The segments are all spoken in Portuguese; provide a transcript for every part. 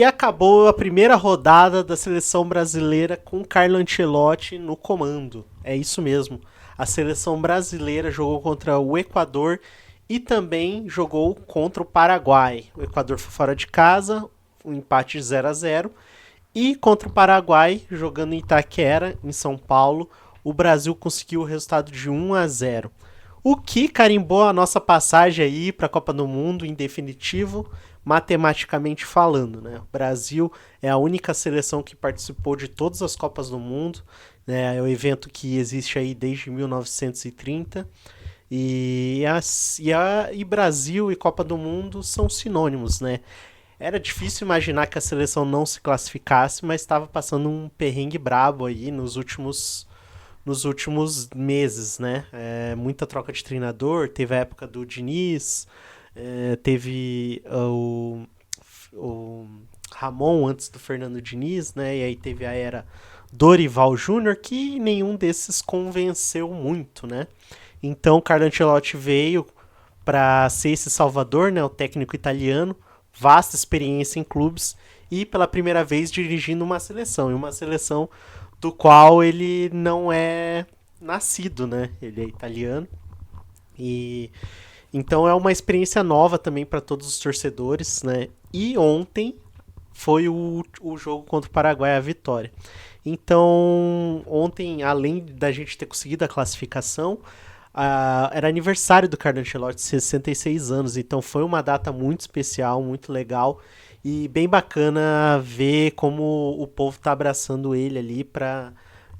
E acabou a primeira rodada da seleção brasileira com Carlo Ancelotti no comando. É isso mesmo. A seleção brasileira jogou contra o Equador e também jogou contra o Paraguai. O Equador foi fora de casa, um empate de 0-0. E contra o Paraguai, jogando em Itaquera, em São Paulo, o Brasil conseguiu o resultado de 1-0. O que carimbou a nossa passagem aí para a Copa do Mundo em definitivo, matematicamente falando, né? O Brasil é a única seleção que participou de todas as Copas do Mundo, né? É o evento que existe aí desde 1930. E Brasil e Copa do Mundo são sinônimos, né? Era difícil imaginar que a seleção não se classificasse, mas estava passando um perrengue brabo aí nos últimos meses, né? Muita troca de treinador, teve a época do Diniz, teve o Ramon antes do Fernando Diniz, né? E aí teve a era Dorival Júnior, que nenhum desses convenceu muito, né? Então o Carlo Ancelotti veio para ser esse salvador, né? O técnico italiano, vasta experiência em clubes e pela primeira vez dirigindo uma seleção, e uma seleção do qual ele não é nascido, né? Ele é italiano e então é uma experiência nova também para todos os torcedores, né? E ontem foi o jogo contra o Paraguai, a vitória. Então, ontem, além da gente ter conseguido a classificação, era aniversário do Carlo Ancelotti, 66 anos, então foi uma data muito especial, muito legal e bem bacana ver como o povo tá abraçando ele ali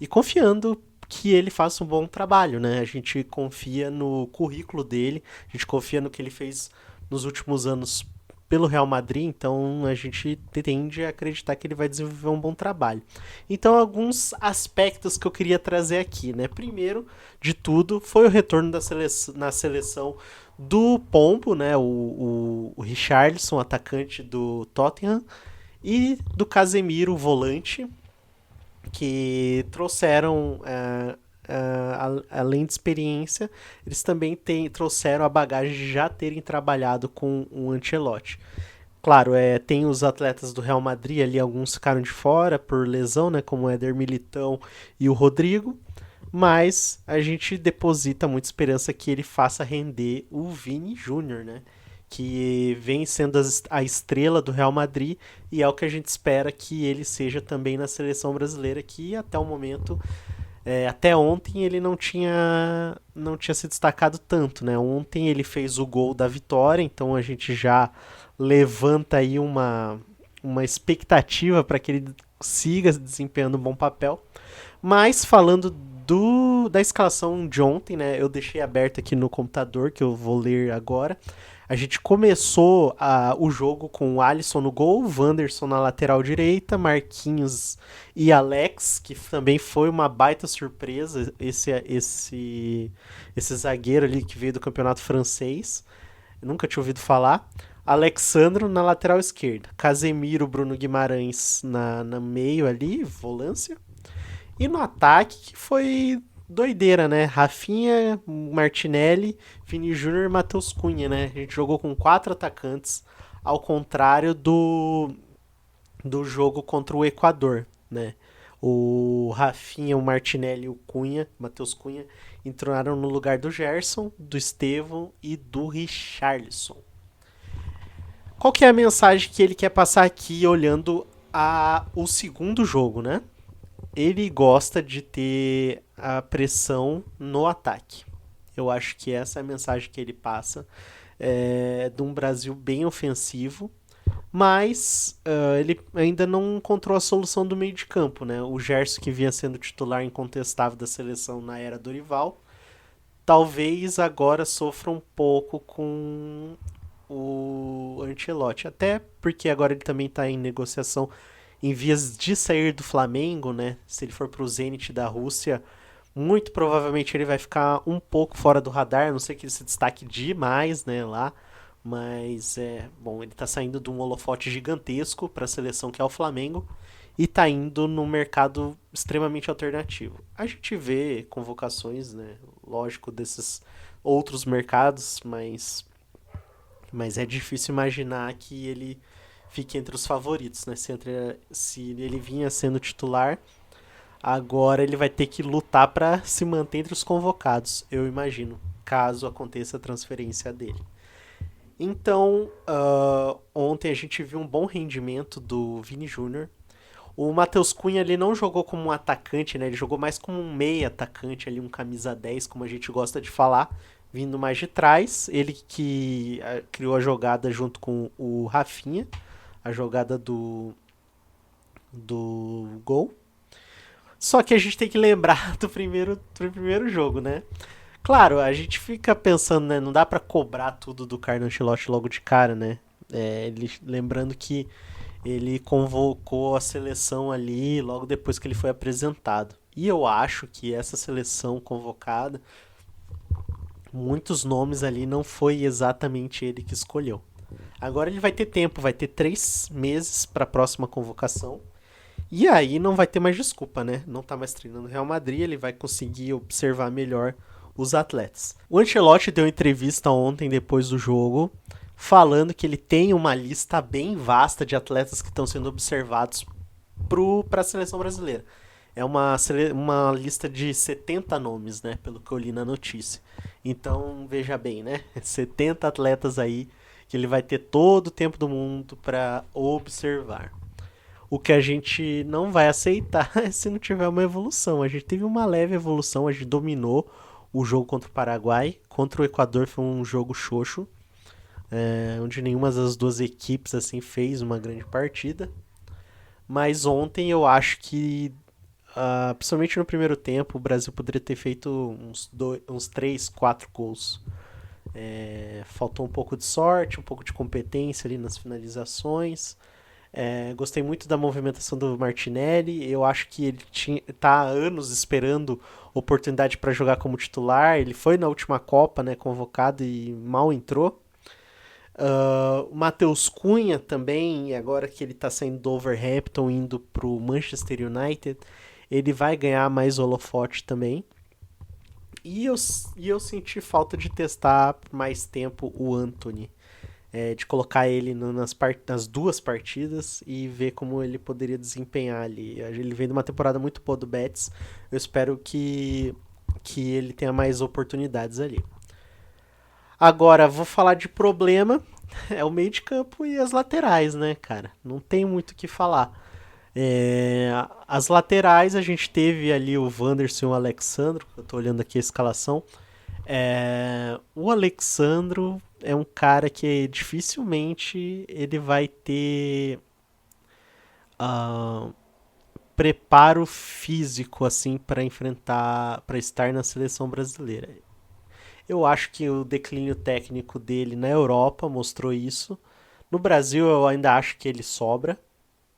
e confiando que ele faça um bom trabalho, né? A gente confia no currículo dele, a gente confia no que ele fez nos últimos anos pelo Real Madrid, então a gente tende a acreditar que ele vai desenvolver um bom trabalho. Então, alguns aspectos que eu queria trazer aqui, né? Primeiro de tudo, foi o retorno na seleção do Pombo, né? O Richarlison, atacante do Tottenham, e do Casemiro, volante, que trouxeram, além de experiência, eles também trouxeram a bagagem de já terem trabalhado com o Ancelotti. Claro, tem os atletas do Real Madrid ali, alguns ficaram de fora por lesão, né, como o Éder Militão e o Rodrigo, mas a gente deposita muita esperança que ele faça render o Vini Júnior, né, que vem sendo a estrela do Real Madrid e é o que a gente espera que ele seja também na seleção brasileira, que até o momento, até ontem ele não tinha se destacado tanto, né? Ontem ele fez o gol da vitória, então a gente já levanta aí uma expectativa para que ele siga desempenhando um bom papel. Mas falando da escalação de ontem, né? Eu deixei aberto aqui no computador, que eu vou ler agora. A gente começou o jogo com o Alisson no gol, Wanderson na lateral direita, Marquinhos e Alex, que também foi uma baita surpresa, esse zagueiro ali que veio do campeonato francês. Eu nunca tinha ouvido falar. Alexandro na lateral esquerda, Casemiro, Bruno Guimarães na meio ali, volância. E no ataque, que foi doideira, né? Rafinha, Martinelli, Vini Júnior e Matheus Cunha, né? A gente jogou com quatro atacantes, ao contrário do jogo contra o Equador, né? O Rafinha, o Martinelli e o Cunha, Matheus Cunha, entraram no lugar do Gerson, do Estevão e do Richarlison. Qual que é a mensagem que ele quer passar aqui olhando o segundo jogo, né? Ele gosta de ter a pressão no ataque. Eu acho que essa é a mensagem que ele passa, de um Brasil bem ofensivo, mas ele ainda não encontrou a solução do meio de campo, né? O Gerson, que vinha sendo titular incontestável da seleção na era Dorival, talvez agora sofra um pouco com o Ancelotti, até porque agora ele também está em negociação, em vias de sair do Flamengo, né? Se ele for para o Zenit da Rússia, muito provavelmente ele vai ficar um pouco fora do radar, a não sei que ele se destaque demais, né, lá. Mas bom, ele tá saindo de um holofote gigantesco para a seleção que é o Flamengo e tá indo num mercado extremamente alternativo. A gente vê convocações, né, lógico, desses outros mercados, mas é difícil imaginar que ele fique entre os favoritos, né? Se ele vinha sendo titular, agora ele vai ter que lutar para se manter entre os convocados, eu imagino, caso aconteça a transferência dele. Então, ontem a gente viu um bom rendimento do Vini Júnior. O Matheus Cunha ele não jogou como um atacante, né? Ele jogou mais como um meia atacante, ali, um camisa 10, como a gente gosta de falar, vindo mais de trás. Ele que criou a jogada junto com o Rafinha, a jogada do gol. Só que a gente tem que lembrar do primeiro jogo, né? Claro, a gente fica pensando, né? Não dá pra cobrar tudo do Carlo Ancelotti logo de cara, né? Lembrando que ele convocou a seleção ali logo depois que ele foi apresentado. E eu acho que essa seleção convocada, muitos nomes ali não foi exatamente ele que escolheu. Agora ele vai ter tempo, vai ter 3 meses para a próxima convocação. E aí não vai ter mais desculpa, né? Não tá mais treinando o Real Madrid, ele vai conseguir observar melhor os atletas. O Ancelotti deu entrevista ontem depois do jogo, falando que ele tem uma lista bem vasta de atletas que estão sendo observados para a seleção brasileira. É uma lista de 70 nomes, né? Pelo que eu li na notícia. Então, veja bem, né? 70 atletas aí que ele vai ter todo o tempo do mundo para observar. O que a gente não vai aceitar é se não tiver uma evolução. A gente teve uma leve evolução, a gente dominou o jogo contra o Paraguai. Contra o Equador foi um jogo xoxo, onde nenhuma das duas equipes assim fez uma grande partida. Mas ontem eu acho que, principalmente no primeiro tempo, o Brasil poderia ter feito uns 3, 4 gols. Faltou um pouco de sorte, um pouco de competência ali nas finalizações. Gostei muito da movimentação do Martinelli. Eu acho que ele tá há anos esperando oportunidade para jogar como titular. Ele foi na última Copa, né, convocado e mal entrou. O Matheus Cunha também, agora que ele está saindo do Overhampton, indo para o Manchester United, ele vai ganhar mais holofote também. E eu senti falta de testar por mais tempo o Antony. De colocar ele nas 2 partidas e ver como ele poderia desempenhar ali. Ele vem de uma temporada muito boa do Betis. Eu espero que ele tenha mais oportunidades ali. Agora, vou falar de problema. É o meio de campo e as laterais, né, cara? Não tem muito o que falar. As laterais, a gente teve ali o Wanderson e o Alexandro. Eu tô olhando aqui a escalação. O Alexandro é um cara que dificilmente ele vai ter ah, preparo físico assim para enfrentar, para estar na seleção brasileira. Eu acho que o declínio técnico dele na Europa mostrou isso. No Brasil eu ainda acho que ele sobra,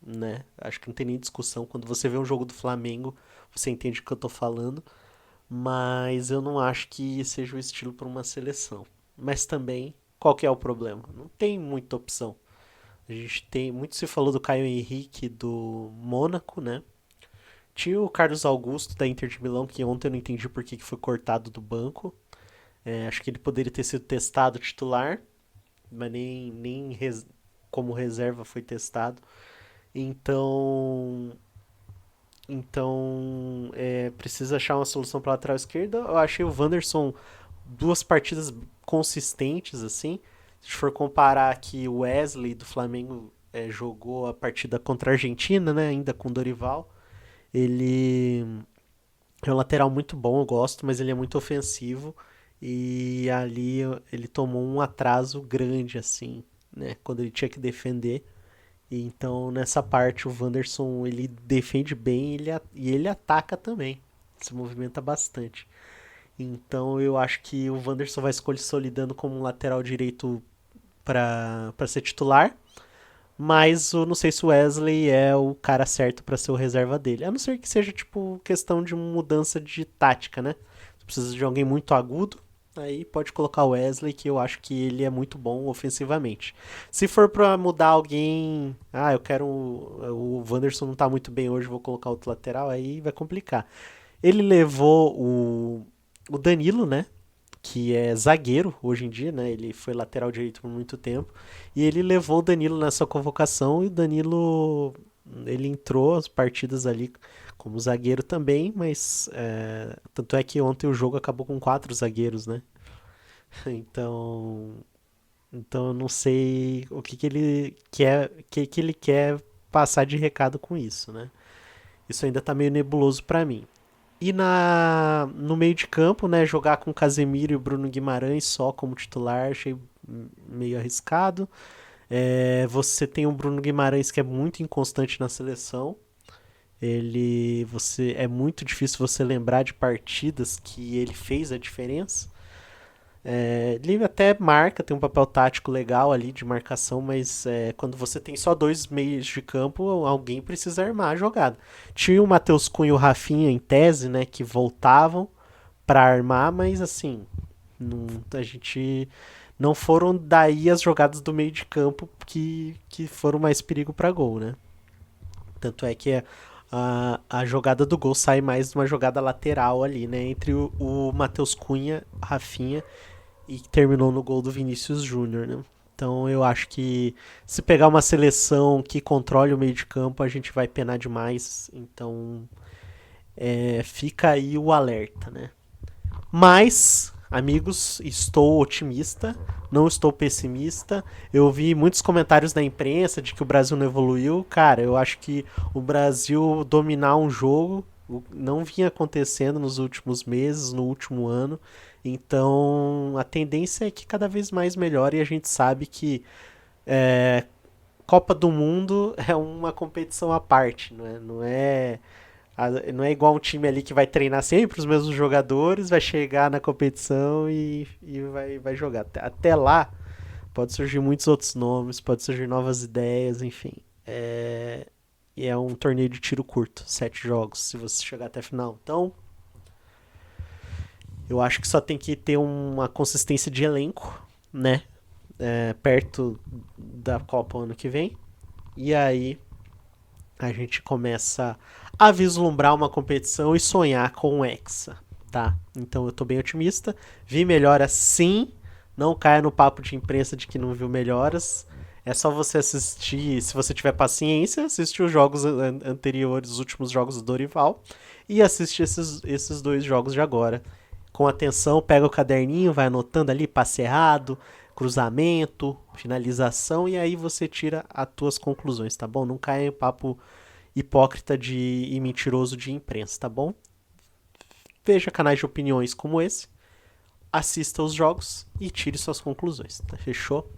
né? Acho que não tem nem discussão. Quando você vê um jogo do Flamengo, você entende o que eu tô falando. Mas eu não acho que seja o estilo para uma seleção. Mas também, qual que é o problema? Não tem muita opção. A gente tem, muito se falou do Caio Henrique do Mônaco, né? Tinha o Carlos Augusto da Inter de Milão, que ontem eu não entendi por que foi cortado do banco. Acho que ele poderia ter sido testado titular, mas nem como reserva foi testado. Então, precisa achar uma solução para a lateral esquerda. Eu achei o Wanderson 2 partidas consistentes, assim. Se a gente for comparar que o Wesley do Flamengo jogou a partida contra a Argentina, né, ainda com o Dorival. Ele é um lateral muito bom, eu gosto, mas ele é muito ofensivo. E ali ele tomou um atraso grande, assim, né, quando ele tinha que defender. E então nessa parte o Wanderson ele defende bem e ele ataca também. Se movimenta bastante. Então eu acho que o Wanderson vai se consolidando como um lateral direito para ser titular. Mas eu não sei se o Wesley é o cara certo para ser o reserva dele. A não ser que seja tipo questão de mudança de tática, né? Você precisa de alguém muito agudo. Aí pode colocar o Wesley, que eu acho que ele é muito bom ofensivamente. Se for pra mudar alguém, eu quero. O Wanderson não tá muito bem hoje, vou colocar outro lateral, aí vai complicar. Ele levou o Danilo, né? que é zagueiro hoje em dia, né? Ele foi lateral direito por muito tempo. E ele levou o Danilo nessa convocação e o Danilo ele entrou as partidas ali como zagueiro também, mas tanto é que ontem o jogo acabou com quatro zagueiros, né? Então, então eu não sei o que, que ele quer, que ele quer passar de recado com isso, né? Isso ainda tá meio nebuloso pra mim. E no meio de campo, né, jogar com Casemiro e Bruno Guimarães só como titular, achei meio arriscado. Você tem o Bruno Guimarães que é muito inconstante na seleção. É muito difícil você lembrar de partidas que ele fez a diferença. Ele até marca, tem um papel tático legal ali de marcação, mas quando você tem só dois meios de campo, alguém precisa armar a jogada. Tinha o Matheus Cunha e o Rafinha em tese, né, que voltavam para armar, mas assim, a gente não foram daí as jogadas do meio de campo que foram mais perigo para gol, né? Tanto é que a jogada do gol sai mais de uma jogada lateral ali, né, entre o Matheus Cunha, Rafinha e terminou no gol do Vinícius Júnior, né? Então eu acho que se pegar uma seleção que controle o meio de campo, a gente vai penar demais. Então fica aí o alerta, né? Mas, amigos, estou otimista, não estou pessimista. Eu vi muitos comentários na imprensa de que o Brasil não evoluiu. Cara, eu acho que o Brasil dominar um jogo não vinha acontecendo nos últimos meses, no último ano. Então, a tendência é que cada vez mais melhore e a gente sabe que é, Copa do Mundo é uma competição à parte, não é igual um time ali que vai treinar sempre os mesmos jogadores, vai chegar na competição e vai jogar. Até lá, pode surgir muitos outros nomes, pode surgir novas ideias, enfim. E é um torneio de tiro curto, 7 jogos, se você chegar até a final. Então, eu acho que só tem que ter uma consistência de elenco, né? Perto da Copa ano que vem. E aí a gente começa a vislumbrar uma competição e sonhar com o Hexa, tá? Então eu tô bem otimista. Vi melhoras sim. Não caia no papo de imprensa de que não viu melhoras. É só você assistir, se você tiver paciência, assistir os jogos anteriores, os últimos jogos do Dorival, e assistir esses dois jogos de agora. Com atenção, pega o caderninho, vai anotando ali, passe errado, cruzamento, finalização, e aí você tira as tuas conclusões, tá bom? Não caia em papo hipócrita e mentiroso de imprensa, tá bom? Veja canais de opiniões como esse, assista os jogos e tire suas conclusões, tá? Fechou?